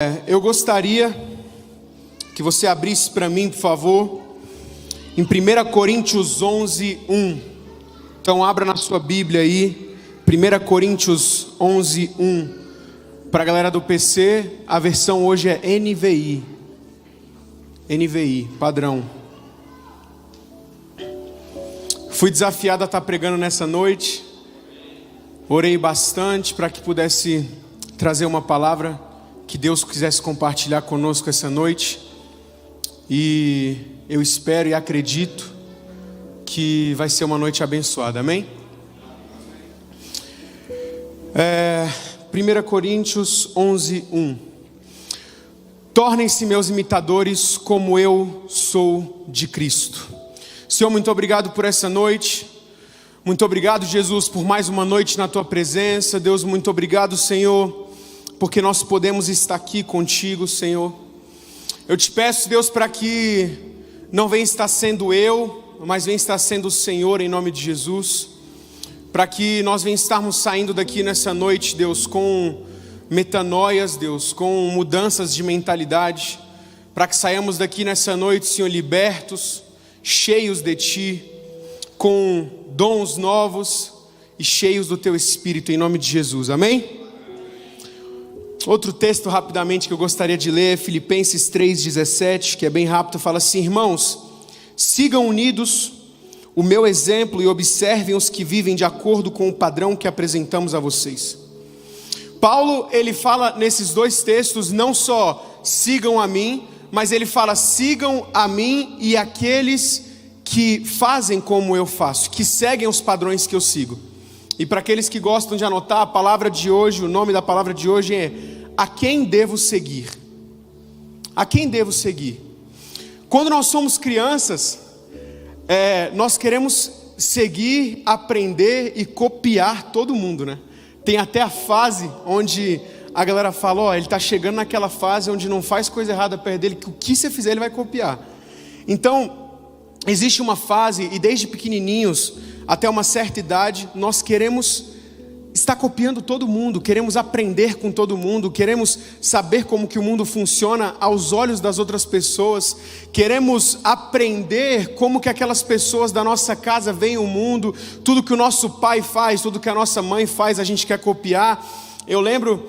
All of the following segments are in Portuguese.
Eu gostaria que você abrisse para mim, por favor, em 1 Coríntios 11, 1. Então abra na sua Bíblia aí, 1 Coríntios 11, 1. Para a galera do PC, a versão hoje é NVI. NVI, padrão. Fui desafiado a estar pregando nessa noite. Orei bastante para que pudesse trazer uma palavra que Deus quisesse compartilhar conosco essa noite. E eu espero e acredito que vai ser uma noite abençoada, amém? 1 Coríntios 11, 1. Tornem-se meus imitadores como eu sou de Cristo. Senhor, muito obrigado por essa noite. Muito obrigado, Jesus, por mais uma noite na tua presença. Deus, muito obrigado, Senhor, porque nós podemos estar aqui contigo, Senhor. Eu te peço, Deus, para que não venha estar sendo eu, mas venha estar sendo o Senhor, em nome de Jesus. Para que nós venhamos estarmos saindo daqui nessa noite, Deus, com metanoias, Deus, com mudanças de mentalidade. Para que saiamos daqui nessa noite, Senhor, libertos, cheios de Ti, com dons novos e cheios do Teu Espírito, em nome de Jesus, amém? Outro texto rapidamente que eu gostaria de ler é Filipenses 3,17, que é bem rápido, fala assim: irmãos, sigam unidos o meu exemplo e observem os que vivem de acordo com o padrão que apresentamos a vocês. Paulo, ele fala nesses dois textos, não só sigam a mim, mas ele fala sigam a mim e aqueles que fazem como eu faço, que seguem os padrões que eu sigo. E para aqueles que gostam de anotar, a palavra de hoje, o nome da palavra de hoje é: a quem devo seguir? A quem devo seguir? Quando nós somos crianças, nós queremos seguir, aprender e copiar todo mundo, né? Tem até a fase onde a galera fala: ó, ele está chegando naquela fase onde não faz coisa errada perto dele, que o que você fizer ele vai copiar. Então, existe uma fase, e desde pequenininhos até uma certa idade, nós queremos estar copiando todo mundo, queremos aprender com todo mundo, queremos saber como que o mundo funciona aos olhos das outras pessoas, queremos aprender como que aquelas pessoas da nossa casa veem o mundo, tudo que o nosso pai faz, tudo que a nossa mãe faz, a gente quer copiar. Eu lembro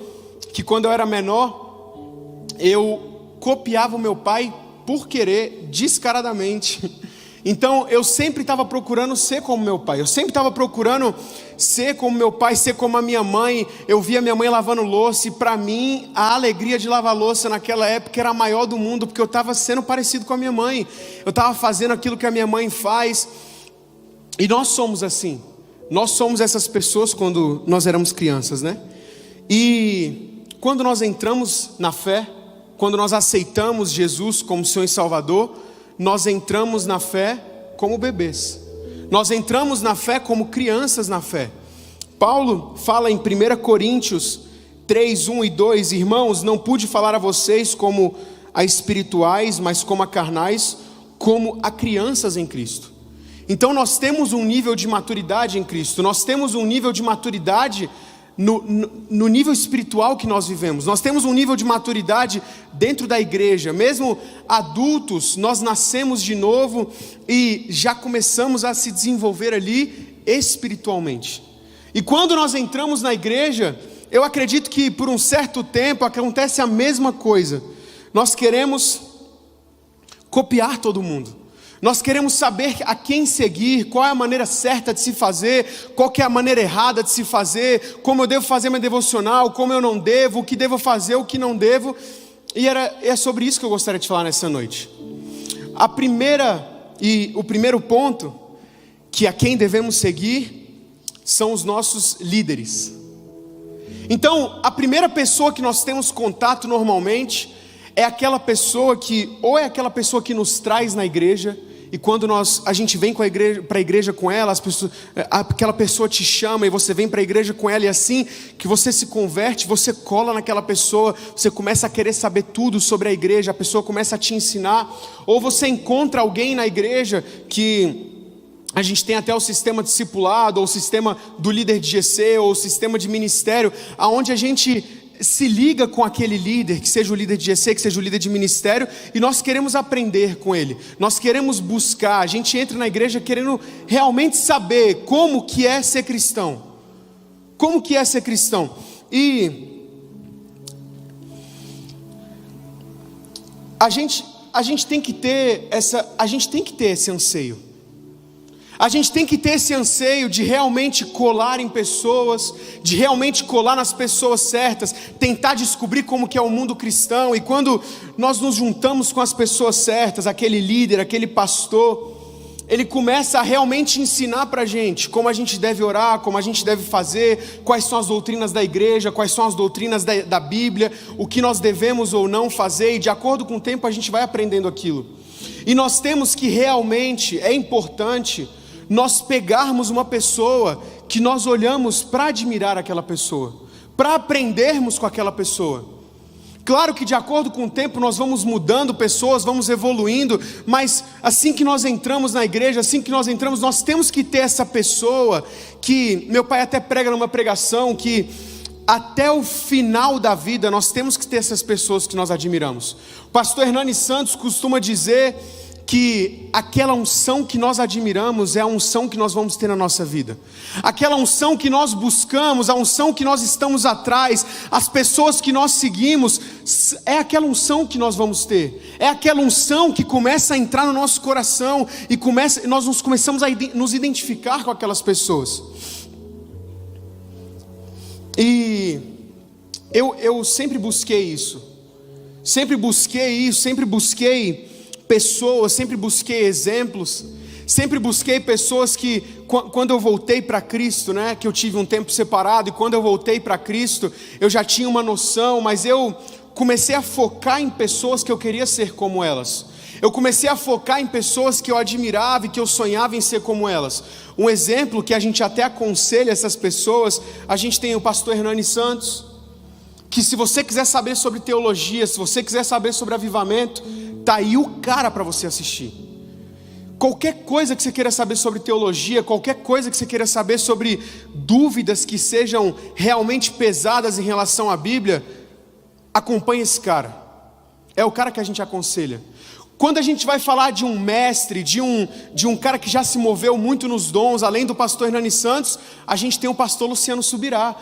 que quando eu era menor, eu copiava o meu pai por querer, descaradamente. Então eu sempre estava procurando ser como meu pai, eu sempre estava procurando ser como meu pai, ser como a minha mãe. Eu via minha mãe lavando louça e para mim a alegria de lavar louça naquela época era a maior do mundo, porque eu estava sendo parecido com a minha mãe, eu estava fazendo aquilo que a minha mãe faz. E nós somos assim, nós somos essas pessoas quando nós éramos crianças, né? E quando nós entramos na fé, quando nós aceitamos Jesus como Senhor e Salvador, nós entramos na fé como bebês. Nós entramos na fé como crianças na fé. Paulo fala em 1 Coríntios 3, 1 e 2: irmãos, não pude falar a vocês como a espirituais, mas como a carnais, como a crianças em Cristo. Então nós temos um nível de maturidade em Cristo. Nós temos um nível de maturidade no nível espiritual que nós vivemos. Nós temos um nível de maturidade dentro da igreja. Mesmo adultos, nós nascemos de novo e já começamos a se desenvolver ali espiritualmente. E quando nós entramos na igreja, eu acredito que por um certo tempo acontece a mesma coisa. Nós queremos copiar todo mundo. Nós queremos saber a quem seguir, qual é a maneira certa de se fazer, qual que é a maneira errada de se fazer, como eu devo fazer meu devocional, como eu não devo, o que devo fazer, o que não devo. E é sobre isso que eu gostaria de falar nessa noite. O primeiro ponto, que a quem devemos seguir, são os nossos líderes. Então, a primeira pessoa que nós temos contato normalmente é aquela pessoa que, ou é aquela pessoa que nos traz na igreja, e quando a gente vem para a igreja com ela, aquela pessoa te chama e você vem para a igreja com ela, e assim que você se converte, você cola naquela pessoa, você começa a querer saber tudo sobre a igreja, a pessoa começa a te ensinar. Ou você encontra alguém na igreja que a gente tem até o sistema discipulado, ou o sistema do líder de GC, ou o sistema de ministério, onde a gente se liga com aquele líder, que seja o líder de GC, que seja o líder de ministério, e nós queremos aprender com ele, nós queremos buscar, a gente entra na igreja querendo realmente saber como que é ser cristão, e a gente tem que ter esse anseio. A gente tem que ter esse anseio de realmente colar em pessoas, de realmente colar nas pessoas certas, tentar descobrir como que é o mundo cristão. E quando nós nos juntamos com as pessoas certas, aquele líder, aquele pastor, ele começa a realmente ensinar para a gente como a gente deve orar, como a gente deve fazer, quais são as doutrinas da igreja, quais são as doutrinas da Bíblia, o que nós devemos ou não fazer, e de acordo com o tempo a gente vai aprendendo aquilo. E nós temos que realmente, é importante nós pegarmos uma pessoa que nós olhamos para admirar aquela pessoa, para aprendermos com aquela pessoa. Claro que de acordo com o tempo nós vamos mudando pessoas, vamos evoluindo, mas assim que nós entramos na igreja, nós temos que ter essa pessoa que, meu pai até prega numa pregação, que até o final da vida nós temos que ter essas pessoas que nós admiramos. O pastor Hernani Santos costuma dizer que aquela unção que nós admiramos é a unção que nós vamos ter na nossa vida. Aquela unção que nós buscamos, a unção que nós estamos atrás, as pessoas que nós seguimos, é aquela unção que nós vamos ter. É aquela unção que começa a entrar no nosso coração e nós começamos a nos identificar com aquelas pessoas. E eu sempre busquei isso. Sempre busquei pessoas, sempre busquei exemplos, sempre busquei pessoas que, quando eu voltei para Cristo, né, que eu tive um tempo separado, e quando eu voltei para Cristo, eu já tinha uma noção, mas eu comecei a focar em pessoas que eu queria ser como elas. Eu comecei a focar em pessoas que eu admirava e que eu sonhava em ser como elas. Um exemplo que a gente até aconselha essas pessoas, a gente tem o pastor Hernani Santos, que se você quiser saber sobre teologia, se você quiser saber sobre avivamento, tá aí o cara para você assistir. Qualquer coisa que você queira saber sobre teologia, qualquer coisa que você queira saber sobre dúvidas que sejam realmente pesadas em relação à Bíblia, acompanhe esse cara. É o cara que a gente aconselha. Quando a gente vai falar de um mestre, de um cara que já se moveu muito nos dons, além do pastor Hernani Santos, a gente tem o pastor Luciano Subirá.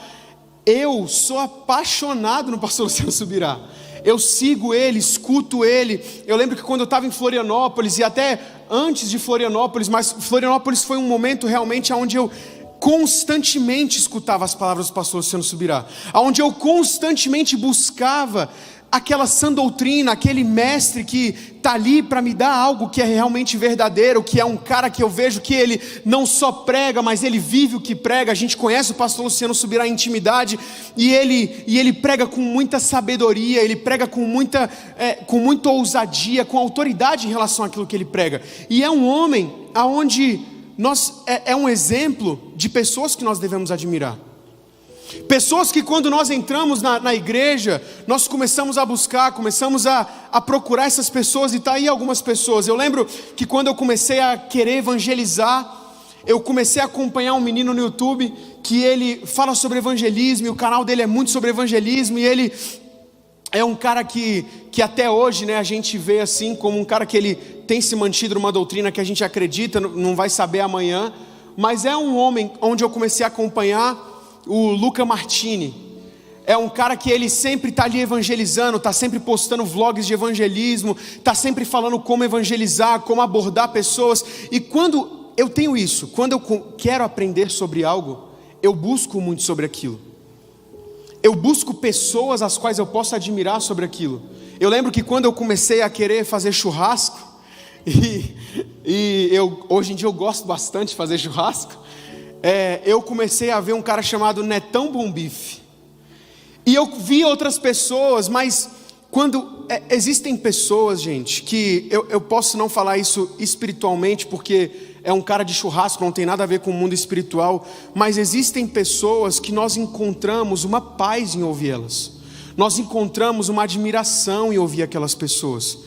Eu sou apaixonado no pastor Luciano Subirá. Eu sigo ele, escuto ele. Eu lembro que quando eu estava em Florianópolis, e até antes de Florianópolis, mas Florianópolis foi um momento realmente onde eu constantemente escutava as palavras do pastor Luciano Subirá, onde eu constantemente buscava aquela sã doutrina, aquele mestre que está ali para me dar algo que é realmente verdadeiro, que é um cara que eu vejo que ele não só prega, mas ele vive o que prega. A gente conhece o pastor Luciano Subirá em intimidade, e ele prega com muita sabedoria, ele prega com muita ousadia, com autoridade em relação àquilo que ele prega, e é um homem aonde é um exemplo de pessoas que nós devemos admirar. Pessoas que quando nós entramos na igreja, nós começamos a buscar, começamos a procurar essas pessoas, e tá aí algumas pessoas. Eu lembro que quando eu comecei a querer evangelizar, eu comecei a acompanhar um menino no YouTube, que ele fala sobre evangelismo, e o canal dele é muito sobre evangelismo, e ele é um cara que até hoje, né, a gente vê assim, como um cara que ele tem se mantido numa doutrina que a gente acredita, não vai saber amanhã, mas é um homem onde eu comecei a acompanhar, o Luca Martini. É um cara que ele sempre está ali evangelizando, está sempre postando vlogs de evangelismo, está sempre falando como evangelizar, como abordar pessoas. E quando eu tenho isso, quando eu quero aprender sobre algo, eu busco muito sobre aquilo. Eu busco pessoas as quais eu posso admirar sobre aquilo. Eu lembro que quando eu comecei a querer fazer churrasco, hoje em dia eu gosto bastante de fazer churrasco, eu comecei a ver um cara chamado Netão Bom Bife, e eu vi outras pessoas, mas quando existem pessoas, gente, que eu posso não falar isso espiritualmente, porque é um cara de churrasco, não tem nada a ver com o mundo espiritual, mas existem pessoas que nós encontramos uma paz em ouvir elas, nós encontramos uma admiração em ouvir aquelas pessoas.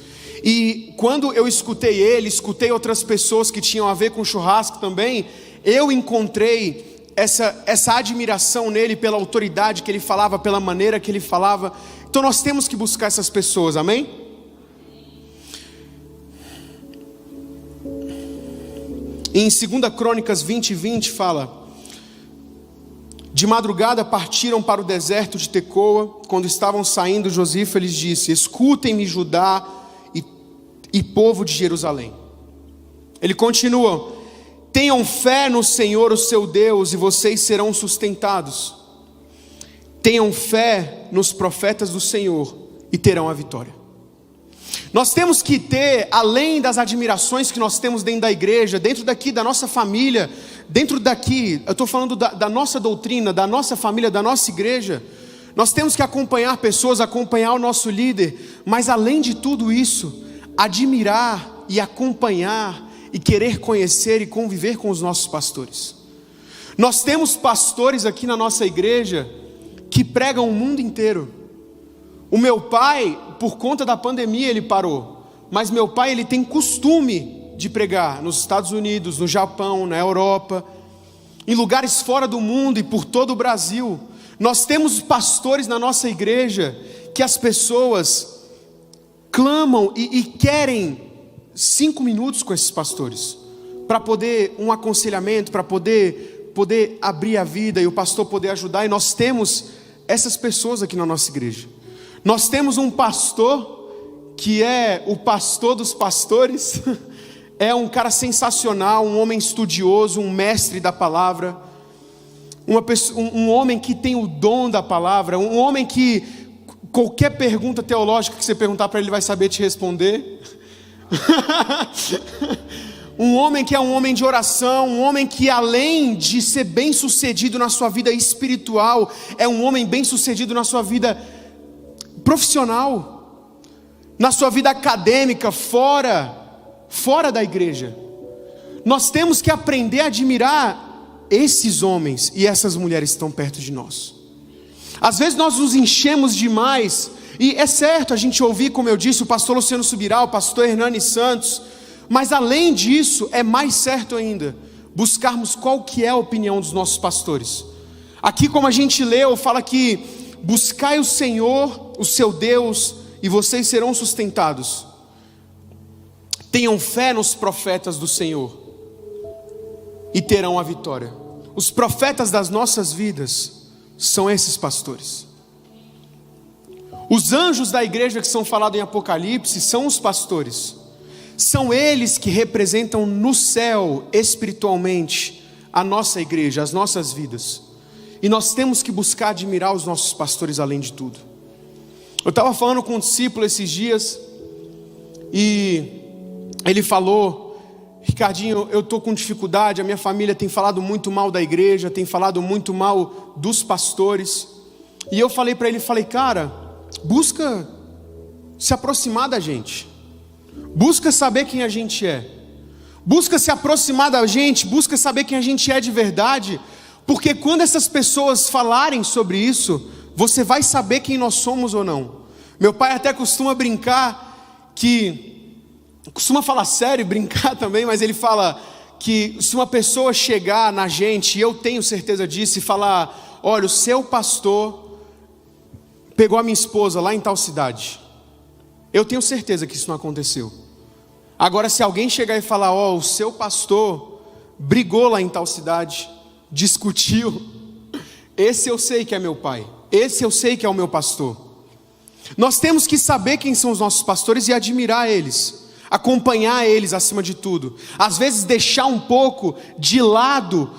E quando eu escutei outras pessoas que tinham a ver com churrasco também, eu encontrei essa admiração nele pela autoridade que ele falava, pela maneira que ele falava. Então nós temos que buscar essas pessoas, amém? Em 2 Crônicas 20:20 fala: de madrugada partiram para o deserto de Tecoa. Quando estavam saindo, Josífo lhes disse: escutem-me, Judá e povo de Jerusalém. Ele continua: tenham fé no Senhor, o seu Deus, e vocês serão sustentados. Tenham fé nos profetas do Senhor e terão a vitória. Nós temos que ter, além das admirações que nós temos dentro da igreja, dentro daqui da nossa família, dentro daqui, eu estou falando da nossa doutrina, da nossa família, da nossa igreja, nós temos que acompanhar pessoas, acompanhar o nosso líder, mas além de tudo isso, admirar e acompanhar e querer conhecer e conviver com os nossos pastores. Nós temos pastores aqui na nossa igreja que pregam o mundo inteiro. O meu pai, por conta da pandemia, ele parou, mas meu pai, ele tem costume de pregar nos Estados Unidos, no Japão, na Europa, em lugares fora do mundo e por todo o Brasil. Nós temos pastores na nossa igreja que as pessoas clamam e querem 5 minutos com esses pastores, para poder um aconselhamento, para poder abrir a vida e o pastor poder ajudar. E nós temos essas pessoas aqui na nossa igreja. Nós temos um pastor que é o pastor dos pastores, é um cara sensacional, um homem estudioso, um mestre da palavra, um homem que tem o dom da palavra, um homem que qualquer pergunta teológica que você perguntar para ele, vai saber te responder. Um homem que é um homem de oração, um homem que além de ser bem sucedido na sua vida espiritual, é um homem bem sucedido na sua vida profissional, na sua vida acadêmica, fora da igreja. Nós temos que aprender a admirar esses homens e essas mulheres que estão perto de nós. Às vezes nós nos enchemos demais, e é certo a gente ouvir, como eu disse, o pastor Luciano Subirá, o pastor Hernani Santos, mas além disso, é mais certo ainda, buscarmos qual que é a opinião dos nossos pastores. Aqui, como a gente leu, fala que buscai o Senhor, o seu Deus, e vocês serão sustentados. Tenham fé nos profetas do Senhor e terão a vitória. Os profetas das nossas vidas são esses pastores. Os anjos da igreja que são falados em Apocalipse são os pastores. São eles que representam no céu, espiritualmente, a nossa igreja, as nossas vidas. E nós temos que buscar admirar os nossos pastores além de tudo. Eu estava falando com um discípulo esses dias, e ele falou: Ricardinho, eu estou com dificuldade, a minha família tem falado muito mal da igreja, tem falado muito mal dos pastores. E eu falei para ele, cara, busca se aproximar da gente, busca saber quem a gente é, busca se aproximar da gente, busca saber quem a gente é de verdade, porque quando essas pessoas falarem sobre isso, você vai saber quem nós somos ou não. Meu pai até costuma brincar costuma falar sério e brincar também, mas ele fala que se uma pessoa chegar na gente, e eu tenho certeza disso, e falar: olha, o seu pastor pegou a minha esposa lá em tal cidade, eu tenho certeza que isso não aconteceu. Agora, se alguém chegar e falar: o seu pastor brigou lá em tal cidade, discutiu, esse eu sei que é meu pai, esse eu sei que é o meu pastor. Nós temos que saber quem são os nossos pastores e admirar eles, acompanhar eles acima de tudo. Às vezes deixar um pouco de lado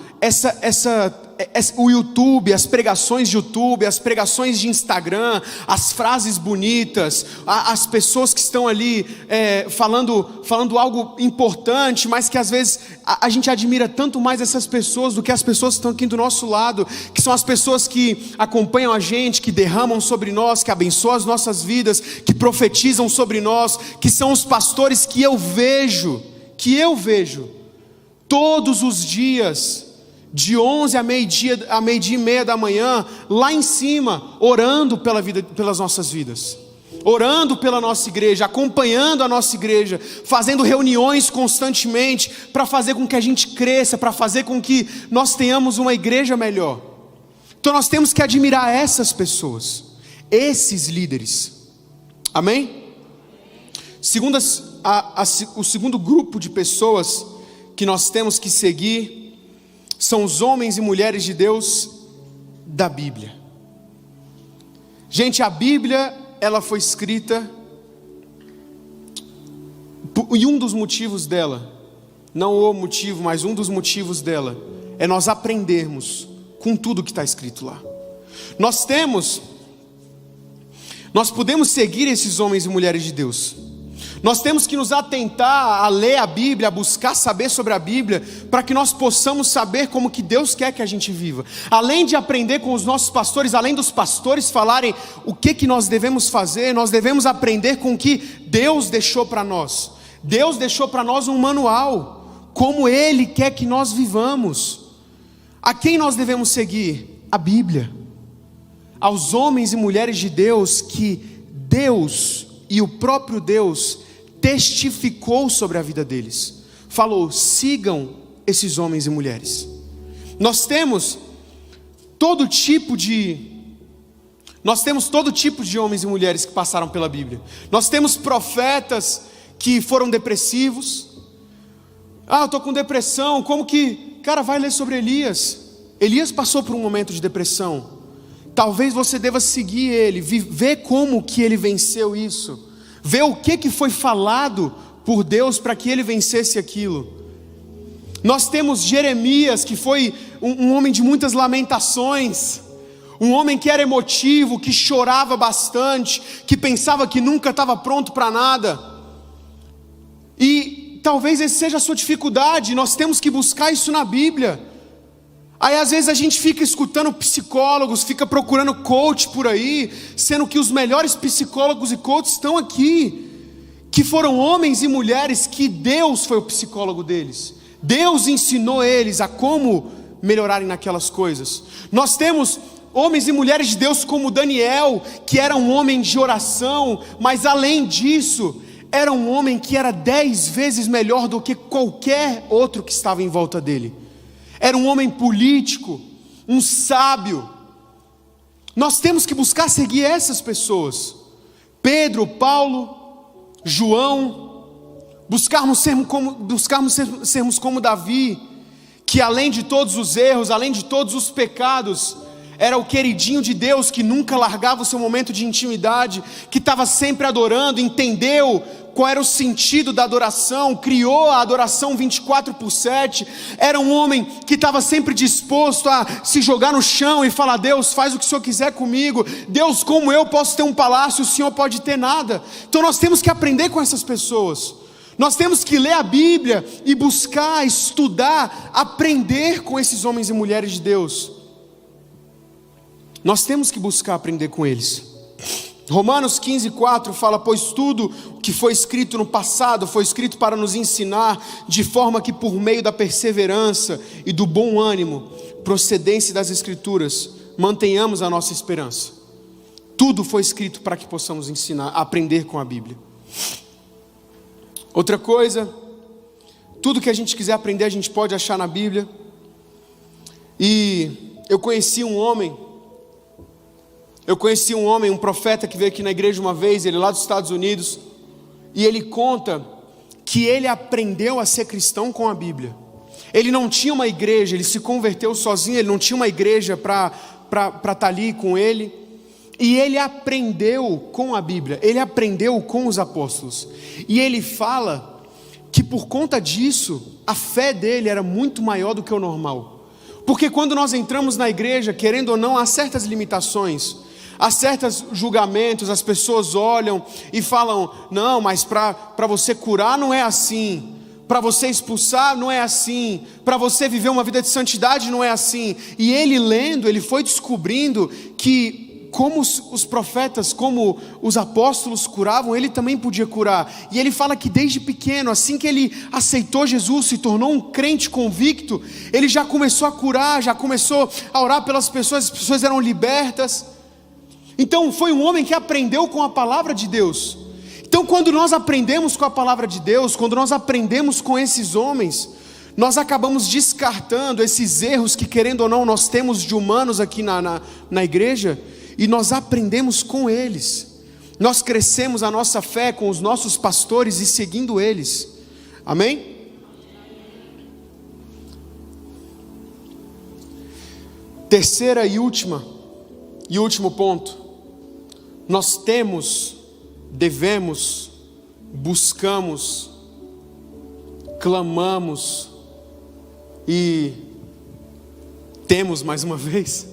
o YouTube, as pregações de YouTube, as pregações de Instagram, as frases bonitas, as pessoas que estão ali falando algo importante, mas que às vezes a gente admira tanto mais essas pessoas do que as pessoas que estão aqui do nosso lado, que são as pessoas que acompanham a gente, que derramam sobre nós, que abençoam as nossas vidas, que profetizam sobre nós, que são os pastores que eu vejo todos os dias, de 11 a meio-dia e meia da manhã, lá em cima, orando pelas nossas vidas. orando pela nossa igreja, acompanhando a nossa igreja, fazendo reuniões constantemente para fazer com que a gente cresça, para fazer com que nós tenhamos uma igreja melhor. Então nós temos que admirar essas pessoas, esses líderes. Amém? O segundo grupo de pessoas que nós temos que seguir são os homens e mulheres de Deus da Bíblia. Gente, a Bíblia, ela foi escrita, e um dos motivos dela, não o motivo, mas um dos motivos dela, é nós aprendermos com tudo que está escrito lá. Nós podemos seguir esses homens e mulheres de Deus. Nós temos que nos atentar a ler a Bíblia, a buscar saber sobre a Bíblia, para que nós possamos saber como que Deus quer que a gente viva. Além de aprender com os nossos pastores, além dos pastores falarem o que nós devemos fazer, nós devemos aprender com o que Deus deixou para nós. Deus deixou para nós um manual, como Ele quer que nós vivamos. A quem nós devemos seguir? A Bíblia. Aos homens e mulheres de Deus que Deus e o próprio Deus testificou sobre a vida deles. Falou: sigam esses homens e mulheres. Nós temos todo tipo de homens e mulheres que passaram pela Bíblia. Nós temos profetas que foram depressivos. Eu estou com depressão. Como que... Cara, vai ler sobre Elias. Elias passou por um momento de depressão. Talvez você deva seguir ele, ver como que ele venceu isso, ver o que foi falado por Deus para que ele vencesse aquilo. Nós temos Jeremias, que foi um homem de muitas lamentações, um homem que era emotivo, que chorava bastante, que pensava que nunca estava pronto para nada. E talvez essa seja a sua dificuldade. Nós temos que buscar isso na Bíblia. Aí às vezes a gente fica escutando psicólogos, fica procurando coach por aí, sendo que os melhores psicólogos e coaches estão aqui, que foram homens e mulheres que Deus foi o psicólogo deles. Deus ensinou eles a como melhorarem naquelas coisas. Nós temos homens e mulheres de Deus como Daniel, que era um homem de oração, mas além disso, era um homem que era 10 vezes melhor do que qualquer outro que estava em volta dele. Era um homem político, um sábio. Nós temos que buscar seguir essas pessoas. Pedro, Paulo, João. Buscarmos sermos como Davi, que além de todos os erros, além de todos os pecados, era o queridinho de Deus, que nunca largava o seu momento de intimidade, que estava sempre adorando, entendeu qual era o sentido da adoração, criou a adoração 24/7, era um homem que estava sempre disposto a se jogar no chão e falar: Deus, faz o que o Senhor quiser comigo, Deus, como eu posso ter um palácio, o Senhor pode ter nada. Então nós temos que aprender com essas pessoas, nós temos que ler a Bíblia e buscar, estudar, aprender com esses homens e mulheres de Deus. Nós temos que buscar aprender com eles. Romanos 15:4 fala: pois tudo o que foi escrito no passado foi escrito para nos ensinar, de forma que por meio da perseverança e do bom ânimo, procedência das Escrituras, mantenhamos a nossa esperança. Tudo foi escrito para que possamos ensinar, aprender com a Bíblia. Outra coisa, tudo que a gente quiser aprender a gente pode achar na Bíblia. E eu conheci um homem, um profeta que veio aqui na igreja uma vez, ele lá dos Estados Unidos, e ele conta que ele aprendeu a ser cristão com a Bíblia. Ele não tinha uma igreja, ele se converteu sozinho, ele não tinha uma igreja para estar ali com ele, e ele aprendeu com a Bíblia, ele aprendeu com os apóstolos, e ele fala que por conta disso, a fé dele era muito maior do que o normal, porque quando nós entramos na igreja, querendo ou não, há certas limitações, há certos julgamentos, as pessoas olham e falam: não, mas para você curar não é assim, para você expulsar não é assim, para você viver uma vida de santidade não é assim. E ele lendo, ele foi descobrindo que como os profetas, como os apóstolos curavam, ele também podia curar. E ele fala que desde pequeno, assim que ele aceitou Jesus, se tornou um crente convicto, ele já começou a curar, já começou a orar pelas pessoas, as pessoas eram libertas. Então foi um homem que aprendeu com a palavra de Deus. Então quando nós aprendemos com a palavra de Deus, quando nós aprendemos com esses homens, nós acabamos descartando esses erros que, querendo ou não, nós temos de humanos aqui na igreja, e nós aprendemos com eles. Nós crescemos a nossa fé com os nossos pastores e seguindo eles. Amém? Terceira e último ponto. Nós temos, devemos, buscamos, clamamos e temos, mais uma vez,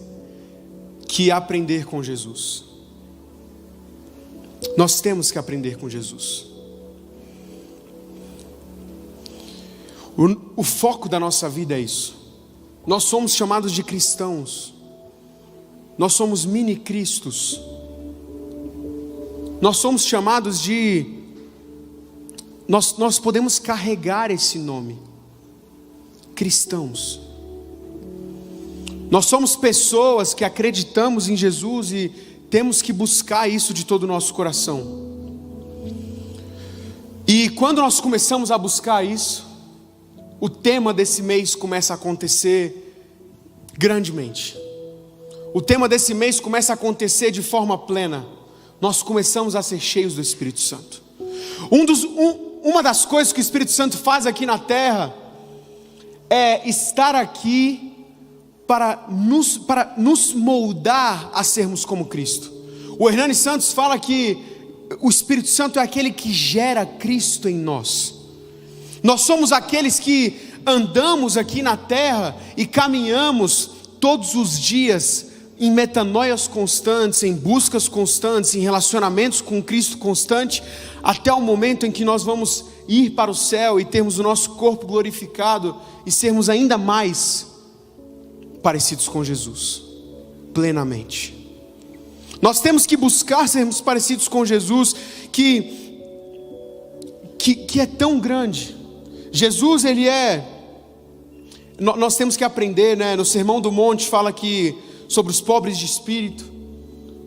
que aprender com Jesus. Nós temos que aprender com Jesus. O foco da nossa vida é isso. Nós somos chamados de cristãos. Nós somos mini-cristos. Nós somos chamados de... Nós podemos carregar esse nome. Cristãos. Nós somos pessoas que acreditamos em Jesus e temos que buscar isso de todo o nosso coração. E quando nós começamos a buscar isso, o tema desse mês começa a acontecer grandemente. O tema desse mês começa a acontecer de forma plena. Nós começamos a ser cheios do Espírito Santo. Uma das coisas que o Espírito Santo faz aqui na terra é estar aqui para nos moldar a sermos como Cristo. O Hernani Santos fala que o Espírito Santo é aquele que gera Cristo em nós. Nós somos aqueles que andamos aqui na terra e caminhamos todos os dias em metanoias constantes, em buscas constantes, em relacionamentos com Cristo constante, até o momento em que nós vamos ir para o céu e termos o nosso corpo glorificado e sermos ainda mais parecidos com Jesus, plenamente. Nós temos que buscar sermos parecidos com Jesus, que é tão grande. Jesus, ele é... Nós temos que aprender, né? No Sermão do Monte fala que sobre os pobres de espírito,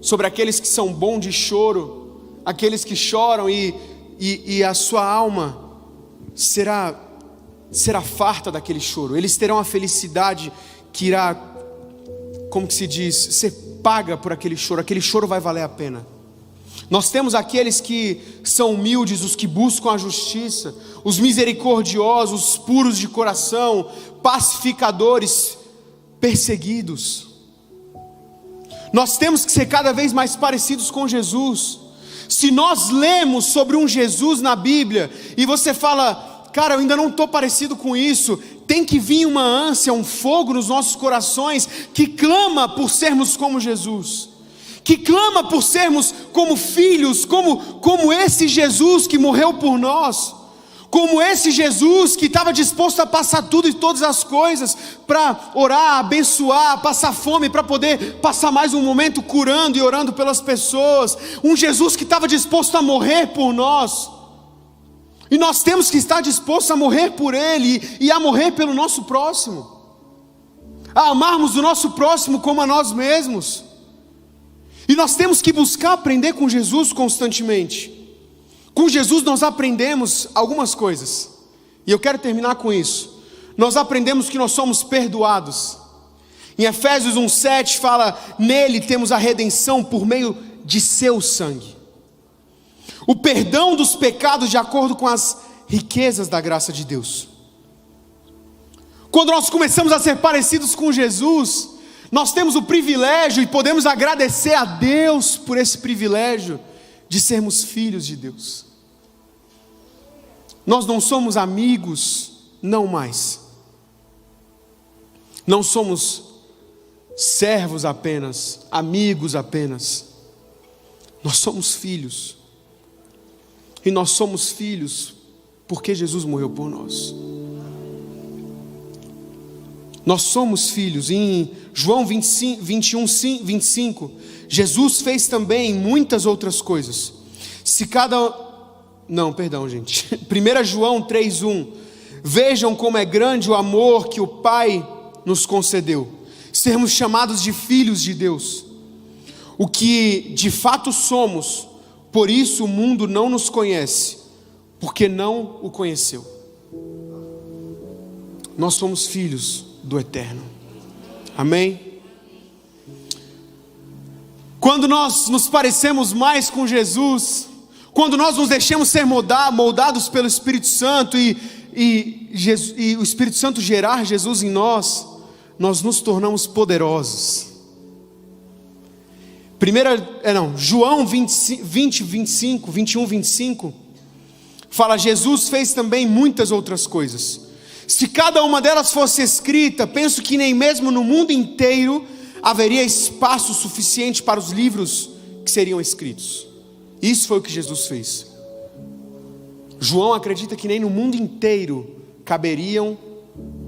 sobre aqueles que são bons de choro, aqueles que choram e a sua alma será farta daquele choro. Eles terão a felicidade que irá, como que se diz, ser paga por aquele choro vai valer a pena. Nós temos aqueles que são humildes, os que buscam a justiça, os misericordiosos, os puros de coração, pacificadores, perseguidos. Nós temos que ser cada vez mais parecidos com Jesus. Se nós lemos sobre um Jesus na Bíblia e você fala, cara, eu ainda não estou parecido com isso, tem que vir uma ânsia, um fogo nos nossos corações que clama por sermos como Jesus, que clama por sermos como filhos, como esse Jesus que morreu por nós, como esse Jesus que estava disposto a passar tudo e todas as coisas para orar, abençoar, passar fome, para poder passar mais um momento curando e orando pelas pessoas, um Jesus que estava disposto a morrer por nós, e nós temos que estar dispostos a morrer por Ele e a morrer pelo nosso próximo, a amarmos o nosso próximo como a nós mesmos, e nós temos que buscar aprender com Jesus constantemente. Com Jesus nós aprendemos algumas coisas, e eu quero terminar com isso. Nós aprendemos que nós somos perdoados. Em Efésios 1:7 fala, nele temos a redenção por meio de seu sangue, o perdão dos pecados de acordo com as riquezas da graça de Deus. Quando nós começamos a ser parecidos com Jesus, nós temos o privilégio e podemos agradecer a Deus por esse privilégio de sermos filhos de Deus. Nós não somos amigos, não mais. Não somos servos apenas, amigos apenas. Nós somos filhos. E nós somos filhos porque Jesus morreu por nós. Nós somos filhos. Em João 21:25, Jesus fez também muitas outras coisas. 1 João 3:1. Vejam como é grande o amor que o Pai nos concedeu, sermos chamados de filhos de Deus. o que de fato somos, por isso o mundo não nos conhece, porque não o conheceu. Nós somos filhos do Eterno. Amém? Quando nós nos parecemos mais com Jesus, quando nós nos deixamos ser moldados pelo Espírito Santo e o Espírito Santo gerar Jesus em nós, nós nos tornamos poderosos. João 21, 25, fala: Jesus fez também muitas outras coisas. Se cada uma delas fosse escrita, penso que nem mesmo no mundo inteiro haveria espaço suficiente para os livros que seriam escritos. Isso foi o que Jesus fez. João acredita que nem no mundo inteiro caberiam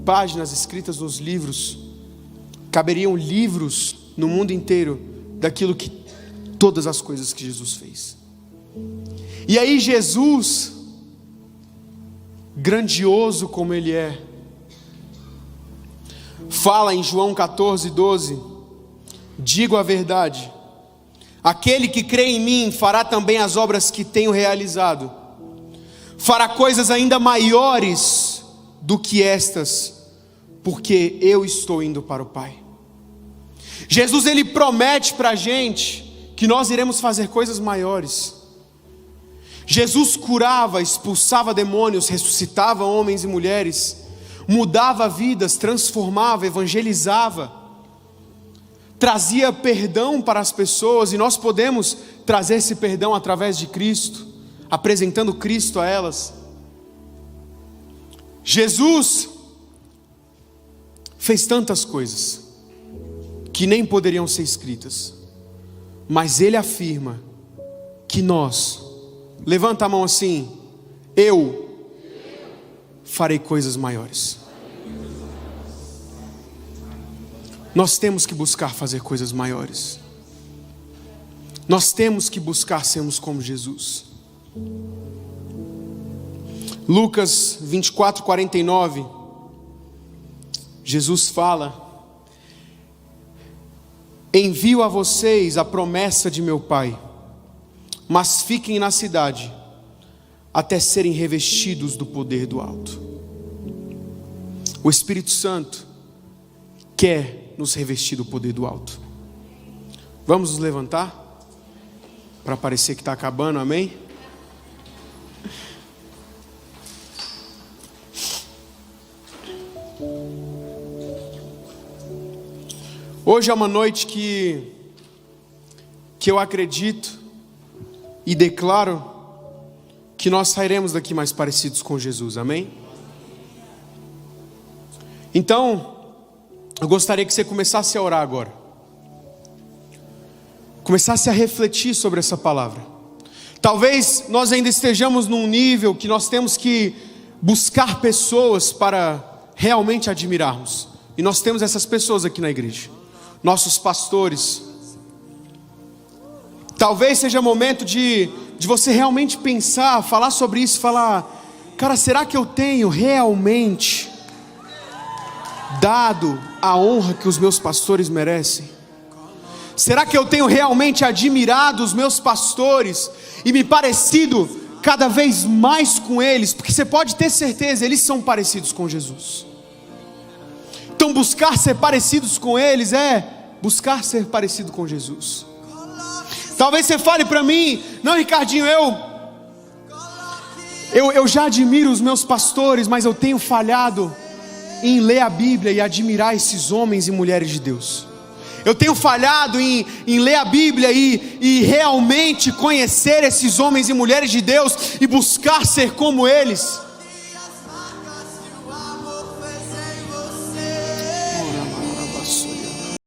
páginas escritas nos livros, caberiam livros no mundo inteiro daquilo que, todas as coisas que Jesus fez. E aí Jesus, grandioso como Ele é, fala em João 14:12: digo a verdade, aquele que crê em mim fará também as obras que tenho realizado, fará coisas ainda maiores do que estas, porque eu estou indo para o Pai. Jesus, Ele promete para a gente que nós iremos fazer coisas maiores. Jesus curava, expulsava demônios, ressuscitava homens e mulheres, mudava vidas, transformava, evangelizava, trazia perdão para as pessoas, e nós podemos trazer esse perdão através de Cristo, apresentando Cristo a elas. Jesus fez tantas coisas que nem poderiam ser escritas, mas Ele afirma que nós, levanta a mão assim, eu farei coisas maiores. Nós temos que buscar fazer coisas maiores. Nós temos que buscar sermos como Jesus. Lucas 24:49, Jesus fala: envio a vocês a promessa de meu Pai, mas fiquem na cidade até serem revestidos do poder do alto. O Espírito Santo quer nos revestir do poder do alto. Vamos nos levantar para parecer que está acabando, amém? Hoje é uma noite que eu acredito e declaro que nós sairemos daqui mais parecidos com Jesus, amém? Então, eu gostaria que você começasse a orar agora, começasse a refletir sobre essa palavra. Talvez nós ainda estejamos num nível que nós temos que buscar pessoas para realmente admirarmos, e nós temos essas pessoas aqui na igreja, nossos pastores. Talvez seja momento de você realmente pensar, falar sobre isso, falar: cara, será que eu tenho realmente dado a honra que os meus pastores merecem? Será que eu tenho realmente admirado os meus pastores e me parecido cada vez mais com eles? Porque você pode ter certeza, eles são parecidos com Jesus. Então buscar ser parecidos com eles é buscar ser parecido com Jesus. Talvez você fale para mim: não, Ricardinho, eu já admiro os meus pastores, mas eu tenho falhado em ler a Bíblia e admirar esses homens e mulheres de Deus. Eu tenho falhado em ler a Bíblia e realmente conhecer esses homens e mulheres de Deus e buscar ser como eles.